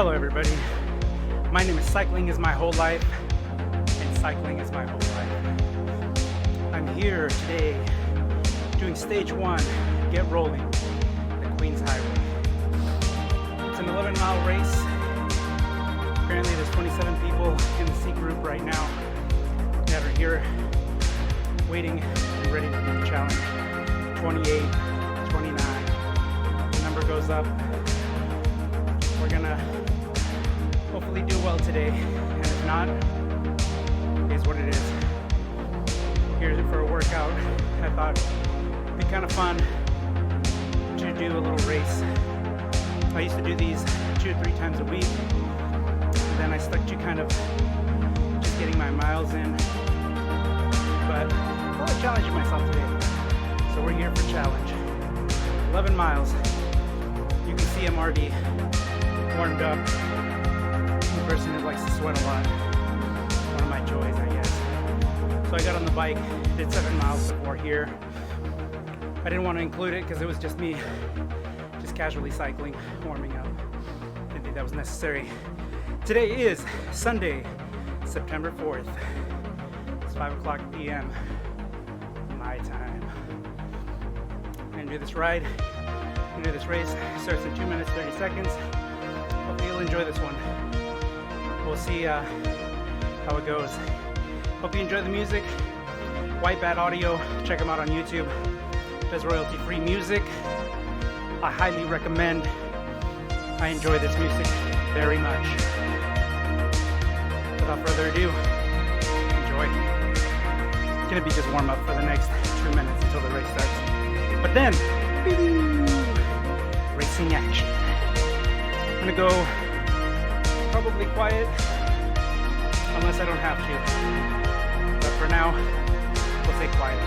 Hello everybody, my name is Cycling is My Whole Life, and cycling is my whole life. I'm here today doing stage 1, Get Rolling, the Queens Highway. It's an 11-mile race. Apparently there's 27 people in the C group right now that are here waiting and ready to do the challenge. 28, 29, the number goes up. We're gonna hopefully do well today, and if not, it is what it is. Here's it for a workout. I thought it'd be kind of fun to do a little race. I used to do these 2 or 3 times a week. Then I stuck to kind of just getting my miles in. But I'm challenging myself today. So we're here for challenge. 11 miles. You can see I'm already warmed up. I'm a person who likes to sweat a lot. One of my joys, I guess. So I got on the bike, did 7 miles before here. I didn't want to include it because it was just me just casually cycling, warming up. Didn't think that was necessary. Today is Sunday, September 4th. It's 5 o'clock p.m. my time. I'm gonna do this ride. I'm gonna do this race. It starts in 2 minutes, 30 seconds. Hopefully you'll enjoy this one. We'll see how it goes. Hope you enjoy the music. White Bat Audio, check them out on YouTube. There's royalty-free music. I highly recommend. I enjoy this music very much. Without further ado, enjoy. It's gonna be just warm up for the next 2 minutes until the race starts. But then, racing action. I'm gonna go probably quiet, unless I don't have to. But for now, we'll stay quiet.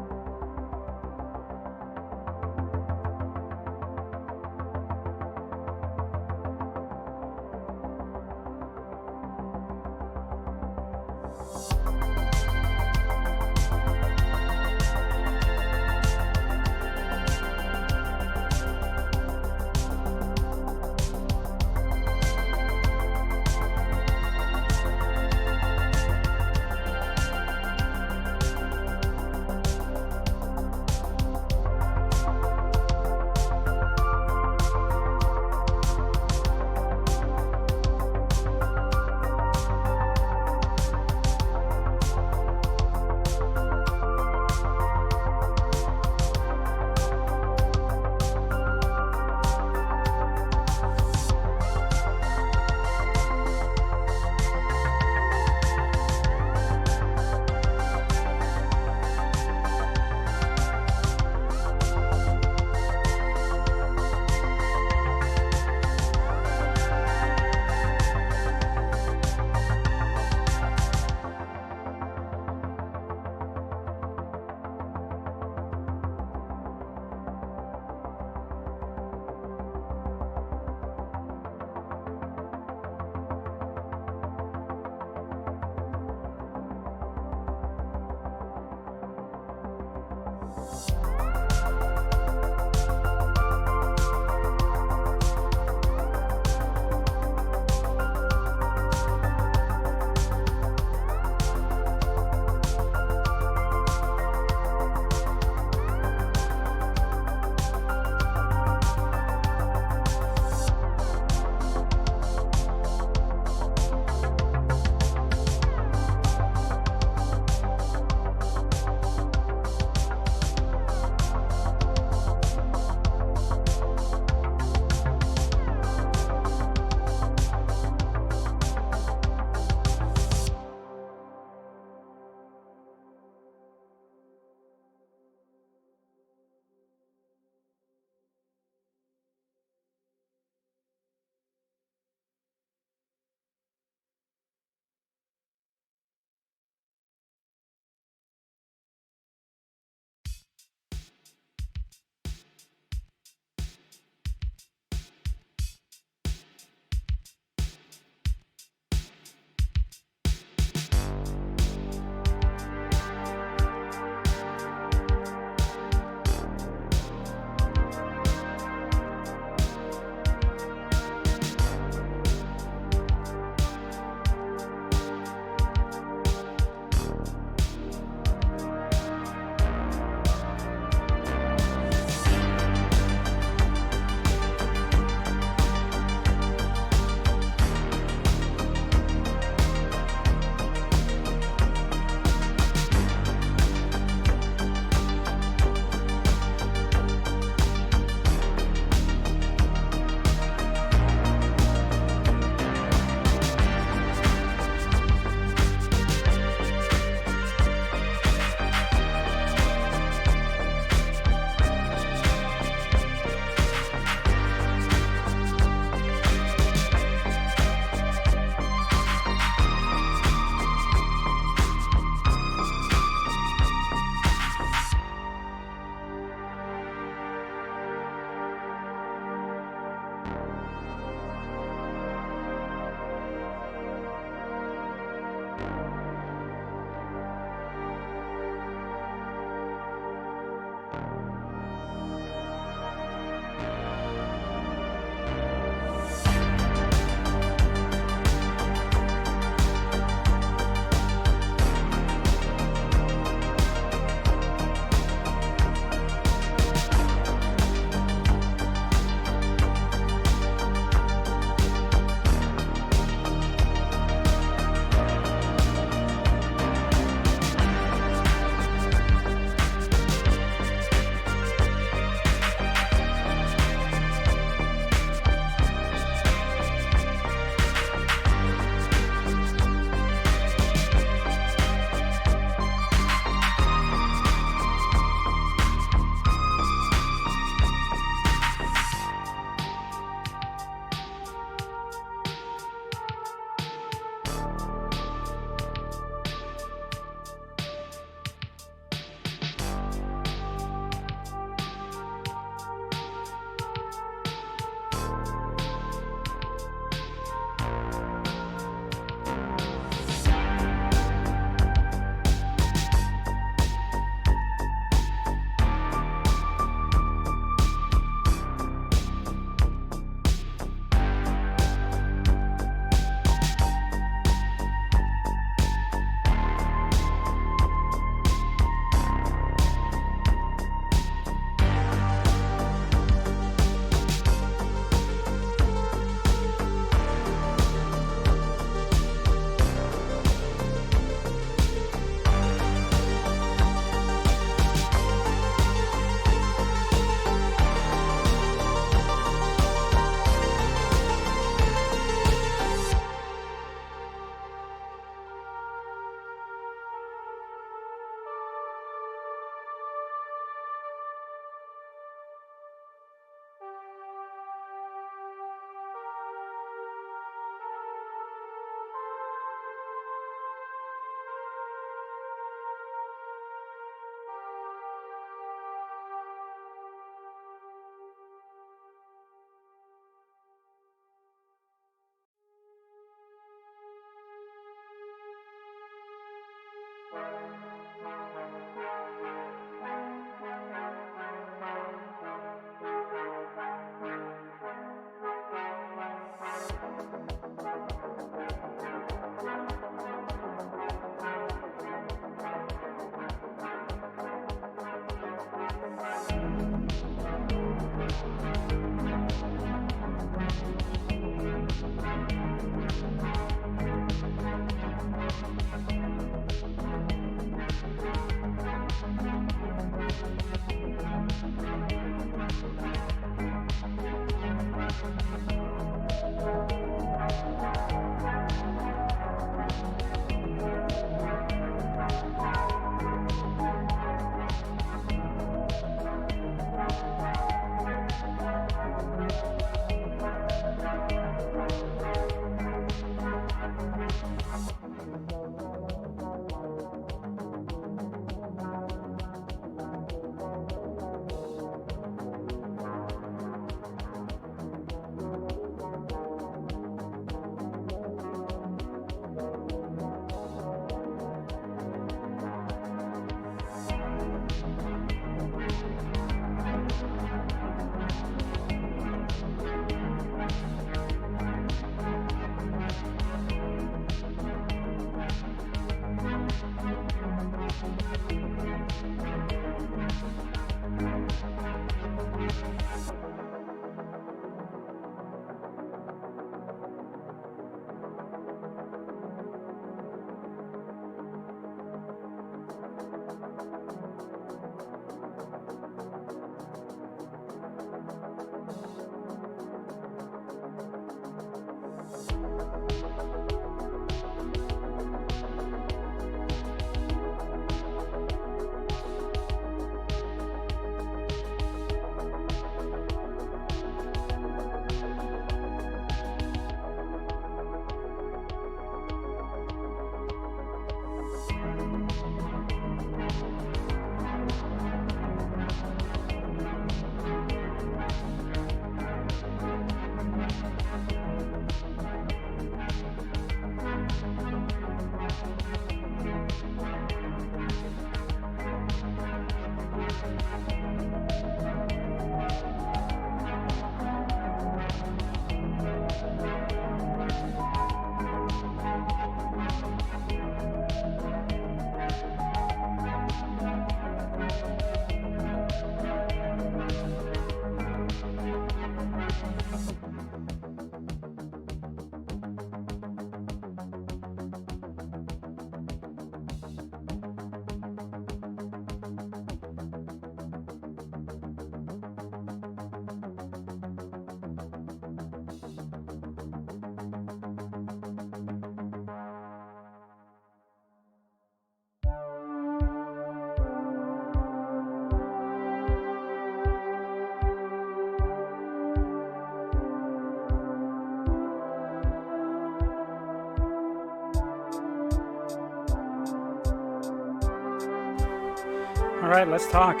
All right, let's talk.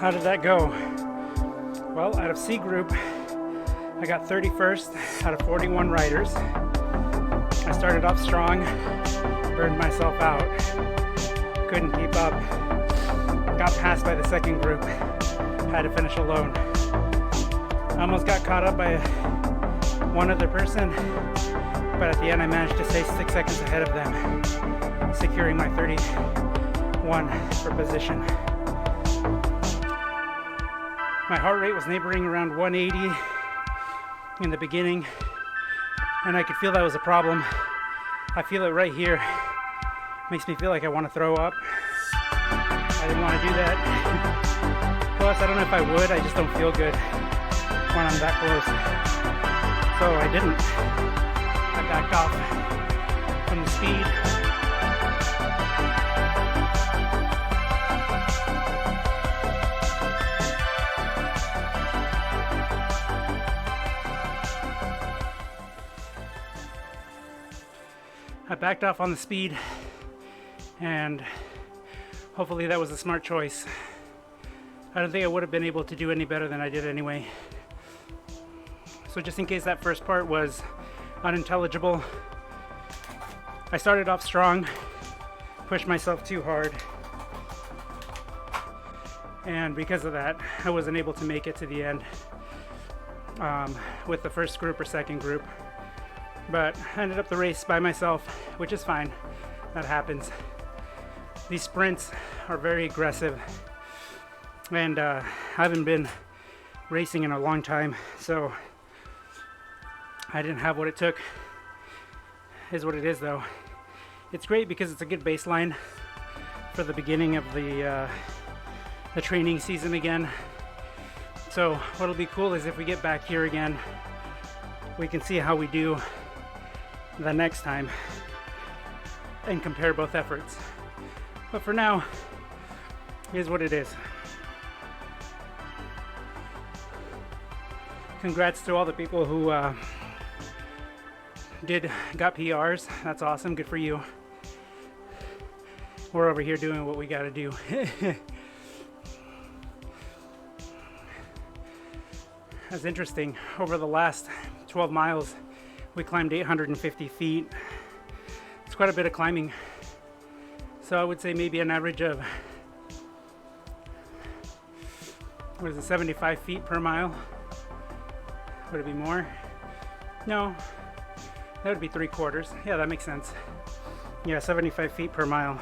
How did that go? Well, out of C group, I got 31st out of 41 riders. I started off strong, burned myself out, couldn't keep up, got passed by the second group, had to finish alone. I almost got caught up by one other person, but at the end I managed to stay 6 seconds ahead of them, securing my 31 for position. My heart rate was neighboring around 180 in the beginning, and I could feel that was a problem. I feel it right here. Makes me feel like I want to throw up. I didn't want to do that. Plus, I don't know if I would. I just don't feel good when I'm that close. So I didn't. I backed off from the speed. I backed off on the speed, and hopefully that was a smart choice. I don't think I would have been able to do any better than I did anyway. So just in case that first part was unintelligible, I started off strong, pushed myself too hard, and because of that, I wasn't able to make it to the end with the first group or second group. But I ended up the race by myself, which is fine. That happens. These sprints are very aggressive, and I haven't been racing in a long time, so I didn't have what it took. Is what it is, though. It's great because it's a good baseline for the beginning of the training season again. So what'll be cool is if we get back here again, we can see how we do the next time and compare both efforts. But for now, here's what it is. Congrats to all the people who got PRs. That's awesome. Good for you. We're over here doing what we got to do. That's interesting. Over the last 12 miles, we climbed 850 feet. It's quite a bit of climbing. So I would say maybe an average of, 75 feet per mile? Would it be more? No, that would be 3/4. Yeah, that makes sense. Yeah, 75 feet per mile.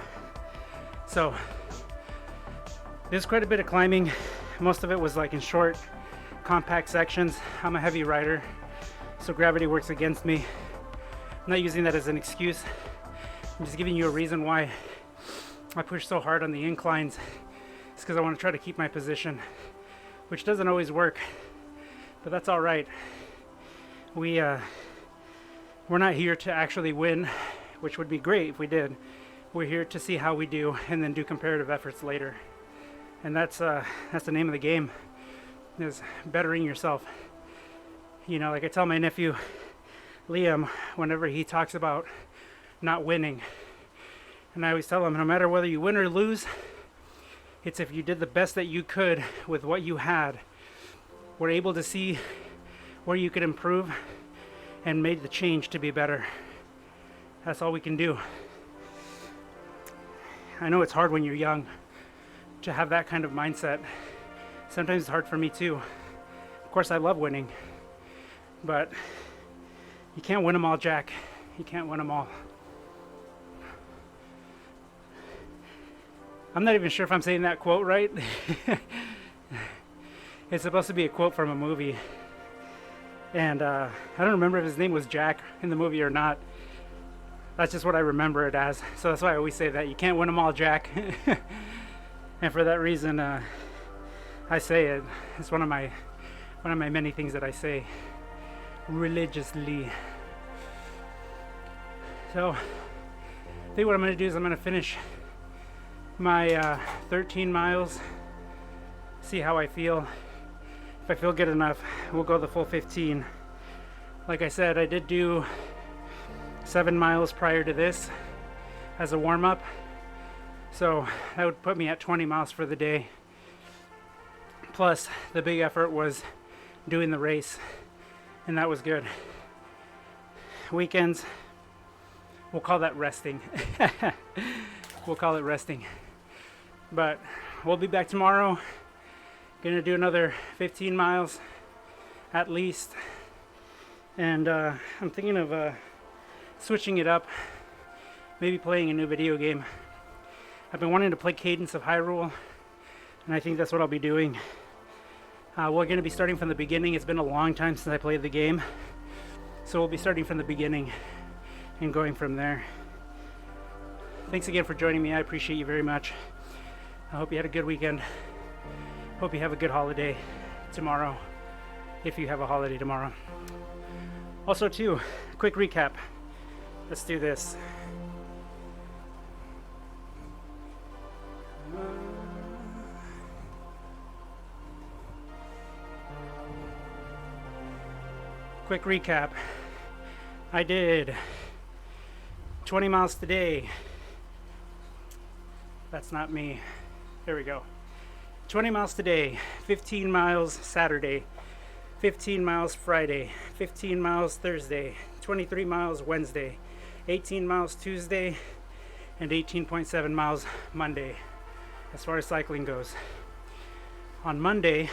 So there's quite a bit of climbing. Most of it was like in short, compact sections. I'm a heavy rider, so gravity works against me. I'm not using that as an excuse. I'm just giving you a reason why I push so hard on the inclines. It's because I want to try to keep my position, which doesn't always work, but that's all right. We're not here to actually win, which would be great if we did. We're here to see how we do and then do comparative efforts later. And that's the name of the game, is bettering yourself. You know, like I tell my nephew Liam whenever he talks about not winning, and I always tell him, no matter whether you win or lose, it's if you did the best that you could with what you had, were able to see where you could improve and made the change to be better. That's all we can do. I know it's hard when you're young to have that kind of mindset. Sometimes it's hard for me too. Of course, I love winning, but you can't win them all, Jack. You can't win them all. I'm not even sure if I'm saying that quote right. It's supposed to be a quote from a movie, and I don't remember if his name was Jack in the movie or not. That's just what I remember it as, so that's why I always say that. You can't win them all, Jack. And for that reason, I say it. It's one of my many things that I say religiously. So I think what I'm going to do is I'm going to finish my 13 miles, see how I feel. If I feel good enough, we'll go the full 15. Like I said, I did do 7 miles prior to this as a warm-up. So that would put me at 20 miles for the day. Plus, the big effort was doing the race, and that was good. Weekends, we'll call that resting. We'll call it resting. But we'll be back tomorrow. Gonna do another 15 miles at least. And I'm thinking of switching it up, maybe playing a new video game. I've been wanting to play Cadence of Hyrule, and I think that's what I'll be doing. We're going to be starting from the beginning. It's been a long time since I played the game, so we'll be starting from the beginning and going from there. Thanks again for joining me. I appreciate you very much. I hope you had a good weekend. Hope you have a good holiday tomorrow, if you have a holiday tomorrow. Also too, quick recap. Let's do this. Quick recap. I did 20 miles today. That's not me. There we go. 20 miles today, 15 miles Saturday, 15 miles Friday, 15 miles Thursday, 23 miles Wednesday, 18 miles Tuesday, and 18.7 miles Monday, as far as cycling goes. On Monday,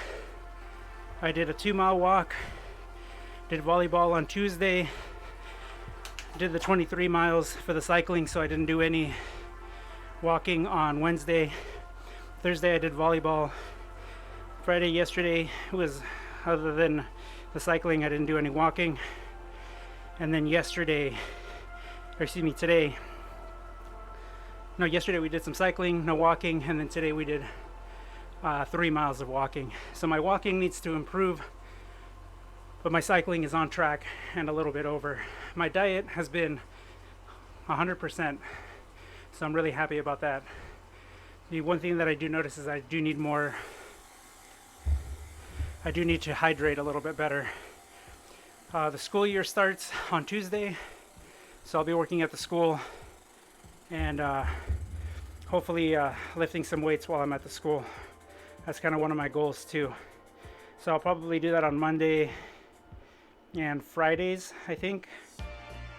I did a 2-mile walk, did volleyball on Tuesday, did the 23 miles for the cycling, so I didn't do any walking on Wednesday. Thursday I did volleyball. Friday, yesterday, was, other than the cycling, I didn't do any walking. And then yesterday we did some cycling, no walking, and then today we did 3 miles of walking. So my walking needs to improve, but my cycling is on track and a little bit over. My diet has been 100%, so I'm really happy about that. The one thing that I do notice is I do need to hydrate a little bit better. The school year starts on Tuesday, so I'll be working at the school and hopefully lifting some weights while I'm at the school. That's kind of one of my goals too. So I'll probably do that on Monday and Fridays, I think.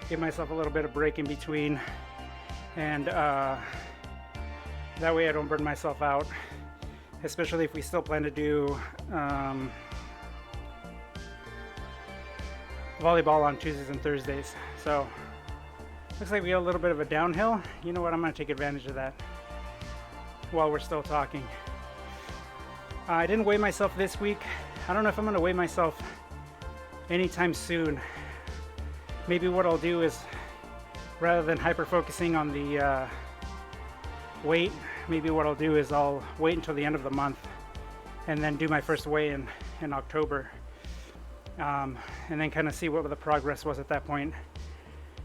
Give myself a little bit of break in between, and that way I don't burn myself out, especially if we still plan to do volleyball on Tuesdays and Thursdays. So looks like we got a little bit of a downhill. You know what, I'm going to take advantage of that while we're still talking. I didn't weigh myself this week. I don't know if I'm going to weigh myself anytime soon. Maybe what I'll do is, rather than hyper focusing on the weight, maybe what I'll do is I'll wait until the end of the month and then do my first weigh in October, and then kind of see what the progress was at that point.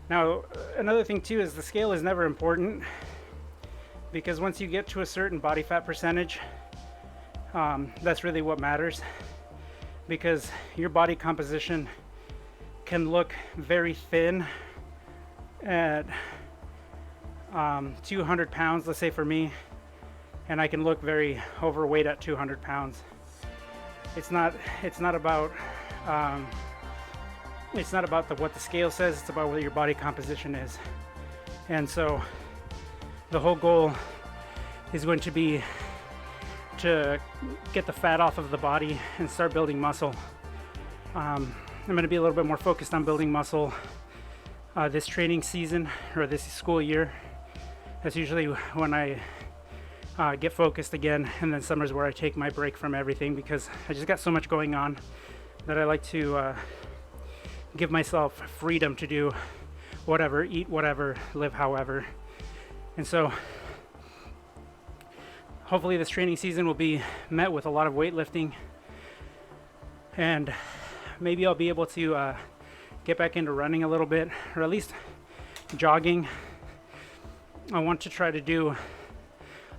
Now, another thing too is the scale is never important, because once you get to a certain body fat percentage, that's really what matters, because your body composition can look very thin at 200 pounds, let's say for me, and I can look very overweight at 200 pounds. It's not about what the scale says. It's about what your body composition is. And so the whole goal is going to be to get the fat off of the body and start building muscle. I'm going to be a little bit more focused on building muscle this training season, or this school year. That's usually when I get focused again, and then summer's where I take my break from everything, because I just got so much going on that I like to give myself freedom to do whatever, eat whatever, live however. And so hopefully this training season will be met with a lot of weightlifting, and maybe I'll be able to get back into running a little bit, or at least jogging. I want to try to do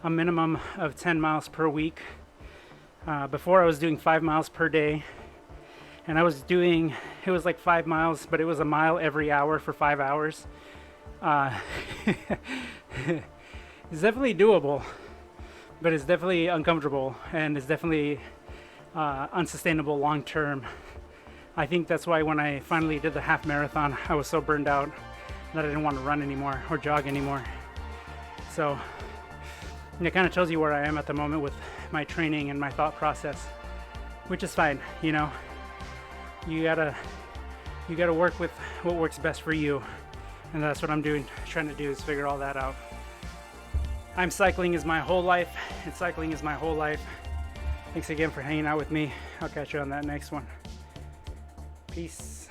a minimum of 10 miles per week. Before I was doing 5 miles per day, and it was like 5 miles, but it was a mile every hour for 5 hours. It's definitely doable, but it's definitely uncomfortable, and it's definitely unsustainable long term. I think that's why when I finally did the half marathon, I was so burned out that I didn't want to run anymore or jog anymore. So it kind of tells you where I am at the moment with my training and my thought process, which is fine. You know, you gotta work with what works best for you, and that's what I'm trying to do is figure all that out. Cycling is my whole life, and cycling is my whole life. Thanks again for hanging out with me. I'll catch you on that next one. Peace.